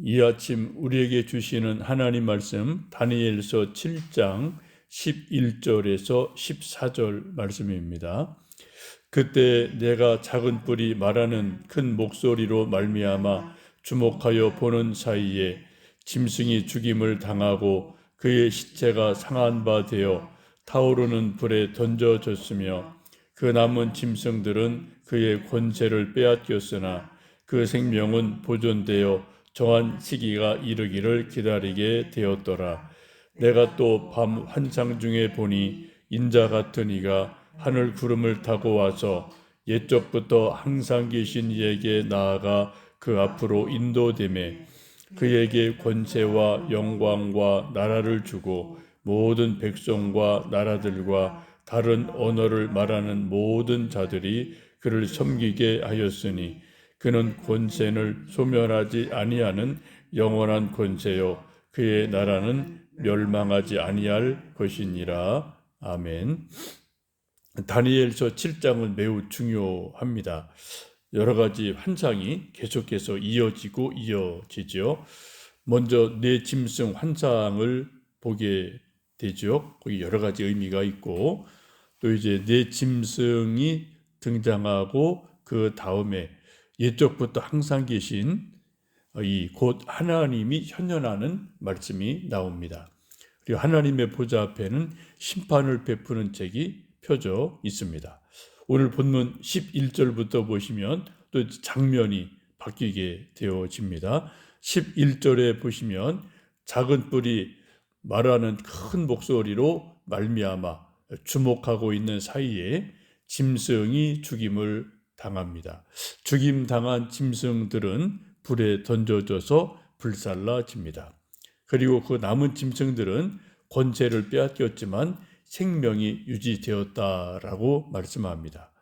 이 아침 우리에게 주시는 하나님 말씀 다니엘서 7장 11절에서 14절 말씀입니다. 그때 내가 작은 뿔이 말하는 큰 목소리로 말미암아 주목하여 보는 사이에 짐승이 죽임을 당하고 그의 시체가 상한 바 되어 타오르는 불에 던져졌으며 그 남은 짐승들은 그의 권세를 빼앗겼으나 그 생명은 보존되어 정한 시기가 이르기를 기다리게 되었더라. 내가 또 밤 환상 중에 보니 인자 같은 이가 하늘 구름을 타고 와서 옛적부터 항상 계신 이에게 나아가 그 앞으로 인도되매 그에게 권세와 영광과 나라를 주고 모든 백성과 나라들과 다른 언어를 말하는 모든 자들이 그를 섬기게 하였으니 그는 권세를 소멸하지 아니하는 영원한 권세요 그의 나라는 멸망하지 아니할 것이니라. 아멘. 다니엘서 7장은 매우 중요합니다. 여러 가지 환상이 계속해서 이어지죠. 먼저 네 짐승 환상을 보게 되죠. 거기 여러 가지 의미가 있고 또 이제 네 짐승이 등장하고 그 다음에 옛적부터 항상 계신 이 곧 하나님이 현현하는 말씀이 나옵니다. 그리고 하나님의 보좌 앞에는 심판을 베푸는 책이 펴져 있습니다. 오늘 본문 11절부터 보시면 또 장면이 바뀌게 되어집니다. 11절에 보시면 작은 뿔이 말하는 큰 목소리로 말미암아 주목하고 있는 사이에 짐승이 죽임을 당합니다. 죽임 당한 짐승들은 불에 던져져서 불살라집니다. 그리고 그 남은 짐승들은 권세를 빼앗겼지만 생명이 유지되었다라고 말씀합니다.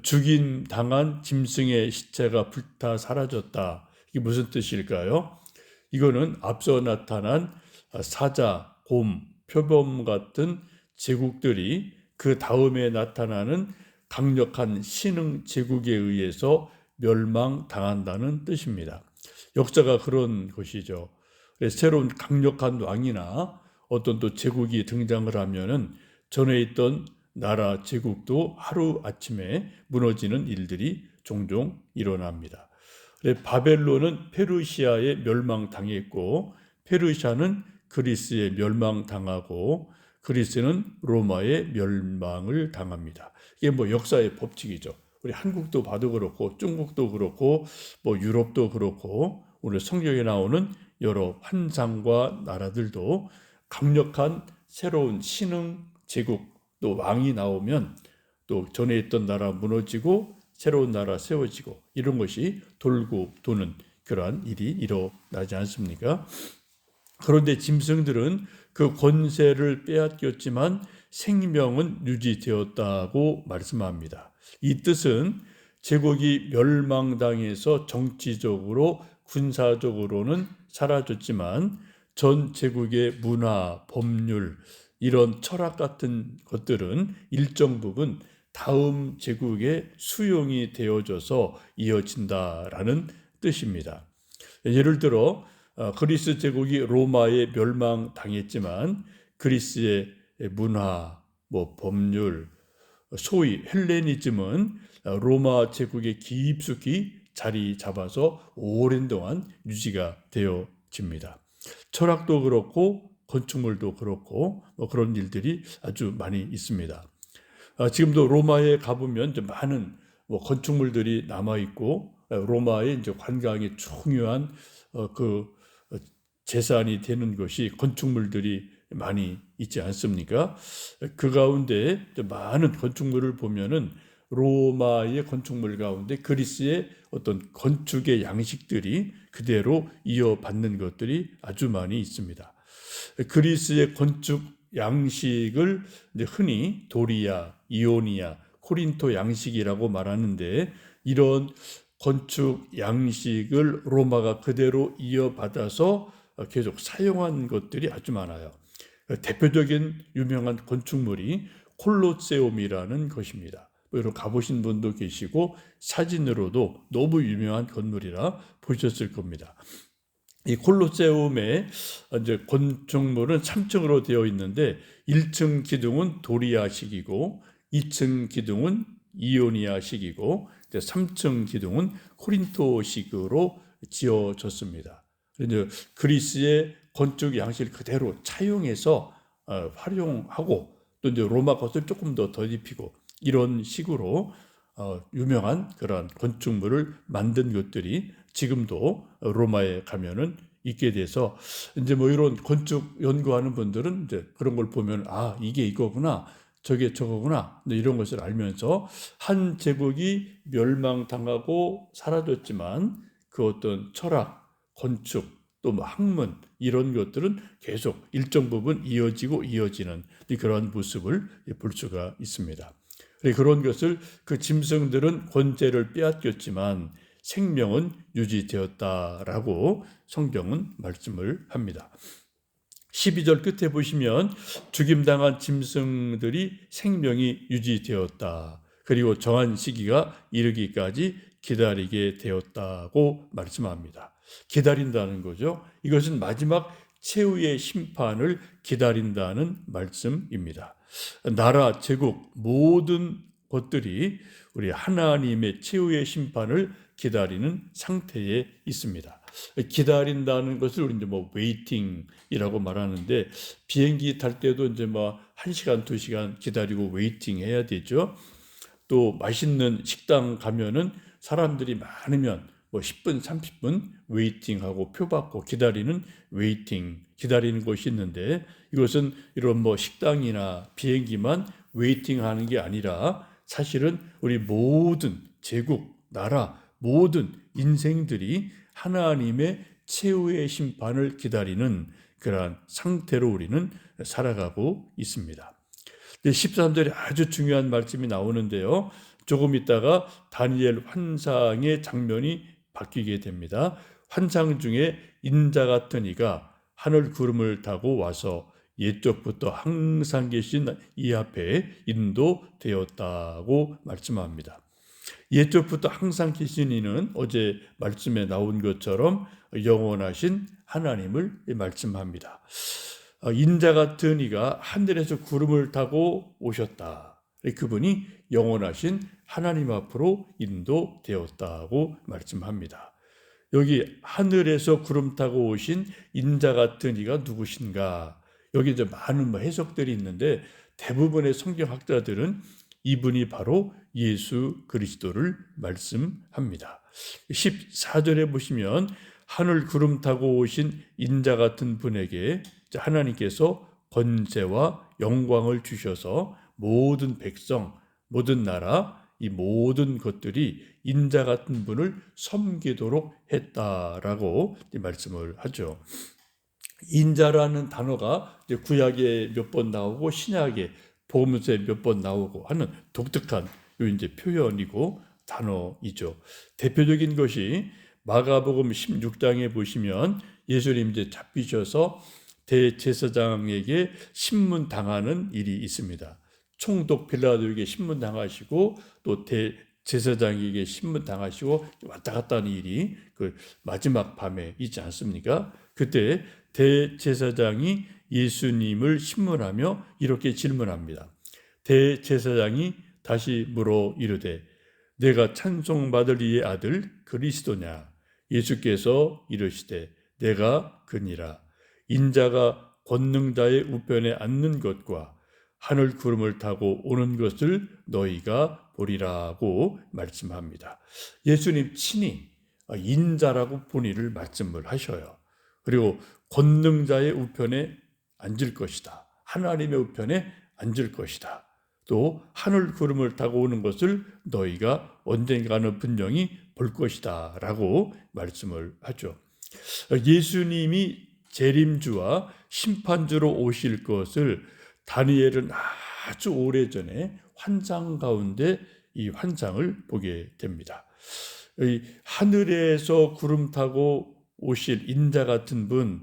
죽임 당한 짐승의 시체가 불타 사라졌다. 이게 무슨 뜻일까요? 이거는 앞서 나타난 사자, 곰, 표범 같은 제국들이 그 다음에 나타나는 강력한 신흥 제국에 의해서 멸망당한다는 뜻입니다. 역사가 그런 것이죠. 새로운 강력한 왕이나 어떤 또 제국이 등장을 하면은 전에 있던 나라 제국도 하루아침에 무너지는 일들이 종종 일어납니다. 바벨론은 페르시아에 멸망당했고 페르시아는 그리스에 멸망당하고 그리스는 로마에 멸망을 당합니다. 이게 뭐 역사의 법칙이죠. 우리 한국도 봐도 그렇고 중국도 그렇고 뭐 유럽도 그렇고 오늘 성경에 나오는 여러 환상과 나라들도 강력한 새로운 신흥 제국 또 왕이 나오면 또 전에 있던 나라 무너지고 새로운 나라 세워지고 이런 것이 돌고 도는 그러한 일이 일어나지 않습니까? 그런데 짐승들은 그 권세를 빼앗겼지만 생명은 유지되었다고 말씀합니다. 이 뜻은 제국이 멸망당해서 정치적으로 군사적으로는 사라졌지만 전 제국의 문화, 법률, 이런 철학 같은 것들은 일정 부분 다음 제국의 수용이 되어져서 이어진다라는 뜻입니다. 예를 들어 그리스 제국이 로마에 멸망당했지만 그리스의 문화, 법률, 소위 헬레니즘은 로마 제국에 깊숙이 자리 잡아서 오랜 동안 유지가 되어집니다. 철학도 그렇고 건축물도 그렇고 그런 일들이 아주 많이 있습니다. 지금도 로마에 가보면 많은 건축물들이 남아 있고 로마의 이제 관광의 중요한 그 재산이 되는 것이 건축물들이 많이 있지 않습니까? 그 가운데 많은 건축물을 보면은 로마의 건축물 가운데 그리스의 어떤 건축의 양식들이 그대로 이어받는 것들이 아주 많이 있습니다. 그리스의 건축 양식을 흔히 도리아, 이오니아, 코린토 양식이라고 말하는데 이런 건축 양식을 로마가 그대로 이어받아서 계속 사용한 것들이 아주 많아요. 대표적인 유명한 건축물이 콜로세움이라는 것입니다. 여러분 가보신 분도 계시고 사진으로도 너무 유명한 건물이라 보셨을 겁니다. 이 콜로세움의 이제 건축물은 3층으로 되어 있는데 1층 기둥은 도리아식이고 2층 기둥은 이오니아식이고 이제 3층 기둥은 코린토식으로 지어졌습니다. 이제 그리스의 건축 양식을 그대로 차용해서 활용하고 또 이제 로마 것을 조금 더 덧입히고 이런 식으로 유명한 그런 건축물을 만든 것들이 지금도 로마에 가면은 있게 돼서 이제 뭐 이런 건축 연구하는 분들은 이제 그런 걸 보면 이게 이거구나 저게 저거구나 이런 것을 알면서 한 제국이 멸망당하고 사라졌지만 그 어떤 철학, 건축 또 뭐 학문 이런 것들은 계속 일정 부분 이어지는 그런 모습을 볼 수가 있습니다. 그런 것을 그 짐승들은 권세를 빼앗겼지만 생명은 유지되었다라고 성경은 말씀을 합니다. 12절 끝에 보시면 죽임당한 짐승들이 생명이 유지되었다. 그리고 정한 시기가 이르기까지 기다리게 되었다고 말씀합니다. 기다린다는 거죠. 이것은 마지막 최후의 심판을 기다린다는 말씀입니다. 나라, 제국, 모든 것들이 우리 하나님의 최후의 심판을 기다리는 상태에 있습니다. 기다린다는 것을 우리 이제 뭐 웨이팅이라고 말하는데 비행기 탈 때도 이제 뭐 1시간, 2시간 기다리고 웨이팅 해야 되죠. 또 맛있는 식당 가면은 사람들이 많으면 뭐 10분, 30분 웨이팅하고 표 받고 기다리는 웨이팅, 기다리는 곳이 있는데 이것은 이런 뭐 식당이나 비행기만 웨이팅하는 게 아니라 사실은 우리 모든 제국, 나라, 모든 인생들이 하나님의 최후의 심판을 기다리는 그러한 상태로 우리는 살아가고 있습니다. 13절에 아주 중요한 말씀이 나오는데요. 조금 있다가 다니엘 환상의 장면이 바뀌게 됩니다. 환상 중에 인자 같은 이가 하늘 구름을 타고 와서 옛적부터 항상 계신 이 앞에 인도되었다고 말씀합니다. 옛적부터 항상 계신 이는 어제 말씀에 나온 것처럼 영원하신 하나님을 말씀합니다. 인자 같은 이가 하늘에서 구름을 타고 오셨다. 그분이 영원하신 하나님 앞으로 인도되었다고 말씀합니다. 여기 하늘에서 구름 타고 오신 인자 같은 이가 누구신가? 여기 이제 많은 해석들이 있는데 대부분의 성경학자들은 이분이 바로 예수 그리스도를 말씀합니다. 14절에 보시면 하늘 구름 타고 오신 인자 같은 분에게 하나님께서 권세와 영광을 주셔서 모든 백성, 모든 나라, 이 모든 것들이 인자 같은 분을 섬기도록 했다라고 말씀을 하죠. 인자라는 단어가 구약에 몇 번 나오고 신약에 복음서에 몇 번 나오고 하는 독특한 이제 표현이고 단어이죠. 대표적인 것이 마가복음 16장에 보시면 예수님 이제 잡히셔서 대제사장에게 신문 당하는 일이 있습니다. 총독 빌라도에게 신문 당하시고 또 대제사장에게 신문 당하시고 왔다 갔다 하는 일이 그 마지막 밤에 있지 않습니까? 그때 대제사장이 예수님을 신문하며 이렇게 질문합니다. 대제사장이 다시 물어 이르되 내가 찬송받을 이의 아들 그리스도냐? 예수께서 이르시되 내가 그니라. 인자가 권능자의 우편에 앉는 것과 하늘 구름을 타고 오는 것을 너희가 보리라고 말씀합니다. 예수님 친히 인자라고 본인을 말씀을 하셔요. 그리고 권능자의 우편에 앉을 것이다. 하나님의 우편에 앉을 것이다. 또 하늘 구름을 타고 오는 것을 너희가 언젠가는 분명히 볼 것이다 라고 말씀을 하죠. 예수님이 재림주와 심판주로 오실 것을 다니엘은 아주 오래전에 환상 가운데 이 환상을 보게 됩니다. 하늘에서 구름 타고 오실 인자 같은 분,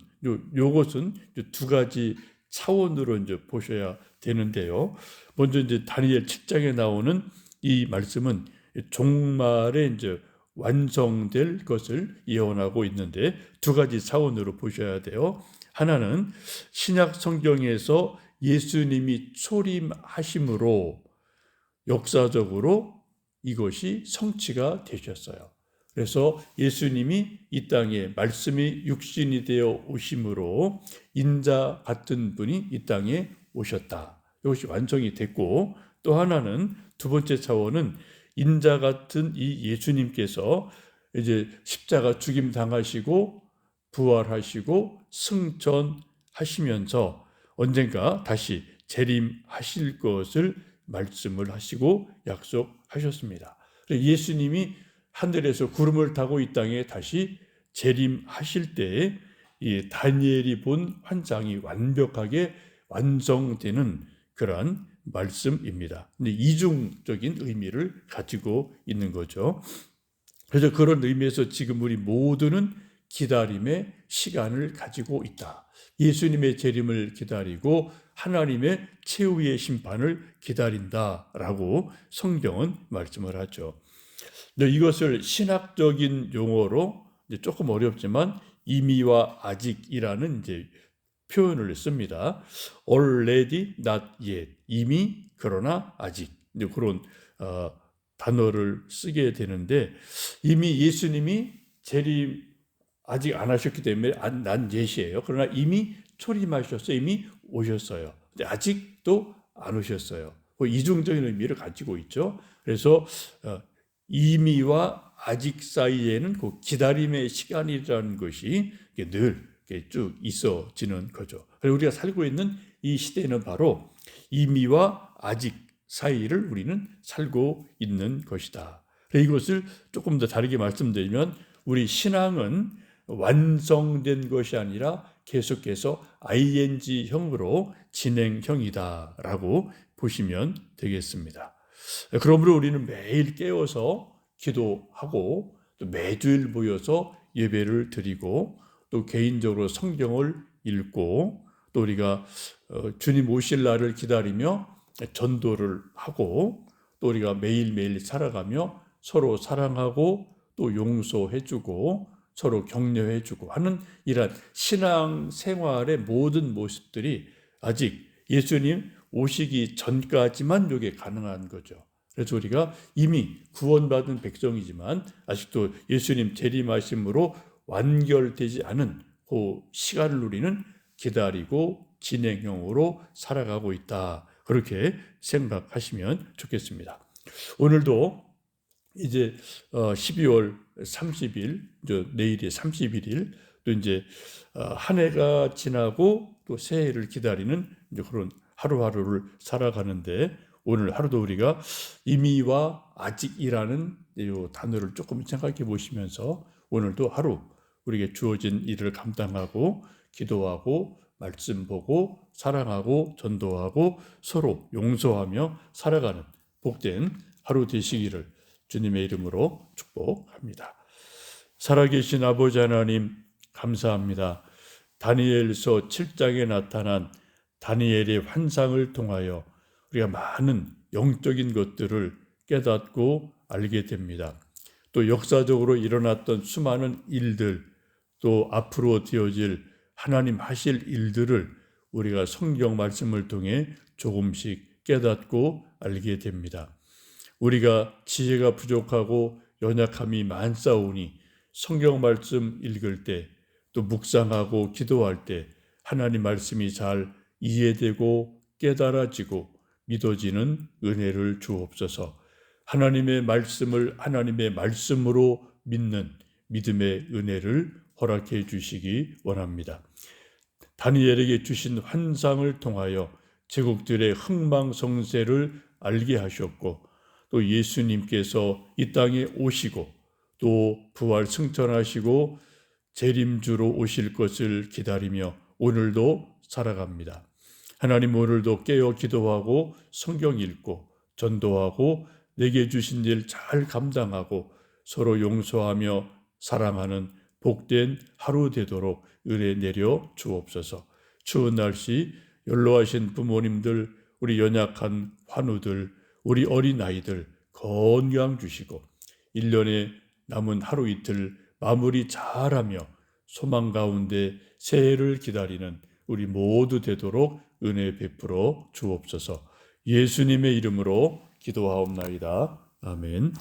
요것은 두 가지 차원으로 이제 보셔야 되는데요. 먼저 이제 다니엘 7장에 나오는 이 말씀은 종말의 이제 완성될 것을 예언하고 있는데 두 가지 차원으로 보셔야 돼요. 하나는 신약 성경에서 예수님이 초림하심으로 역사적으로 이것이 성취가 되셨어요. 그래서 예수님이 이 땅에 말씀이 육신이 되어 오심으로 인자 같은 분이 이 땅에 오셨다. 이것이 완성이 됐고, 또 하나는 두 번째 차원은 인자 같은 이 예수님께서 이제 십자가 죽임 당하시고 부활하시고 승천하시면서 언젠가 다시 재림하실 것을 말씀을 하시고 약속하셨습니다. 예수님이 하늘에서 구름을 타고 이 땅에 다시 재림하실 때 이 다니엘이 본 환상이 완벽하게 완성되는 그러한 말씀입니다. 근데 이중적인 의미를 가지고 있는 거죠. 그래서 그런 의미에서 지금 우리 모두는 기다림의 시간을 가지고 있다. 예수님의 재림을 기다리고 하나님의 최후의 심판을 기다린다라고 성경은 말씀을 하죠. 이것을 신학적인 용어로 조금 어렵지만 이미와 아직이라는 이제 표현을 씁니다. Already, not yet. 이미 그러나 아직. 그런 단어를 쓰게 되는데 이미 예수님이 재림 아직 안 하셨기 때문에 난 예시예요. 그러나 이미 초림하셨어요. 이미 오셨어요. 근데 아직도 안 오셨어요. 이중적인 의미를 가지고 있죠. 그래서 이미와 아직 사이에는 그 기다림의 시간이라는 것이 늘 쭉 있어지는 거죠. 그리고 우리가 살고 있는 이 시대는 바로 이미와 아직 사이를 우리는 살고 있는 것이다. 이것을 조금 더 다르게 말씀드리면 우리 신앙은 완성된 것이 아니라 계속해서 ing형으로 진행형이다라고 보시면 되겠습니다. 그러므로 우리는 매일 깨어서 기도하고 또 매주일 모여서 예배를 드리고 또 개인적으로 성경을 읽고 또 우리가 주님 오실 날을 기다리며 전도를 하고 또 우리가 매일매일 살아가며 서로 사랑하고 또 용서해주고 서로 격려해주고 하는 이런 신앙 생활의 모든 모습들이 아직 예수님 오시기 전까지만 이게 가능한 거죠. 그래서 우리가 이미 구원받은 백성이지만 아직도 예수님 재림하심으로 완결되지 않은 그 시간을 우리는 기다리고 진행형으로 살아가고 있다. 그렇게 생각하시면 좋겠습니다. 오늘도 이제 12월 30일, 내일이 31일, 또 이제 한 해가 지나고 또 새해를 기다리는 이제 그런 하루하루를 살아가는데 오늘 하루도 우리가 이미와 아직이라는 이 단어를 조금 생각해 보시면서 오늘도 하루 우리에게 주어진 일을 감당하고 기도하고 말씀 보고 사랑하고 전도하고 서로 용서하며 살아가는 복된 하루 되시기를 주님의 이름으로 축복합니다. 살아계신 아버지 하나님 감사합니다. 다니엘서 7장에 나타난 다니엘의 환상을 통하여 우리가 많은 영적인 것들을 깨닫고 알게 됩니다. 또 역사적으로 일어났던 수많은 일들, 또 앞으로 되어질 하나님 하실 일들을 우리가 성경 말씀을 통해 조금씩 깨닫고 알게 됩니다. 우리가 지혜가 부족하고 연약함이 많사오니 성경 말씀 읽을 때 또 묵상하고 기도할 때 하나님 말씀이 잘 이해되고 깨달아지고 믿어지는 은혜를 주옵소서. 하나님의 말씀을 하나님의 말씀으로 믿는 믿음의 은혜를 허락해 주시기 원합니다. 다니엘에게 주신 환상을 통하여 제국들의 흥망성쇠를 알게 하셨고 또 예수님께서 이 땅에 오시고 또 부활 승천하시고 재림주로 오실 것을 기다리며 오늘도 살아갑니다. 하나님 오늘도 깨어 기도하고 성경 읽고 전도하고 내게 주신 일 잘 감당하고 서로 용서하며 사랑하는 복된 하루 되도록 은혜 내려 주옵소서. 추운 날씨 연로하신 부모님들, 우리 연약한 환우들, 우리 어린아이들 건강 주시고 1년에 남은 하루 이틀 마무리 잘하며 소망 가운데 새해를 기다리는 우리 모두 되도록 은혜 베풀어 주옵소서. 예수님의 이름으로 기도하옵나이다. 아멘.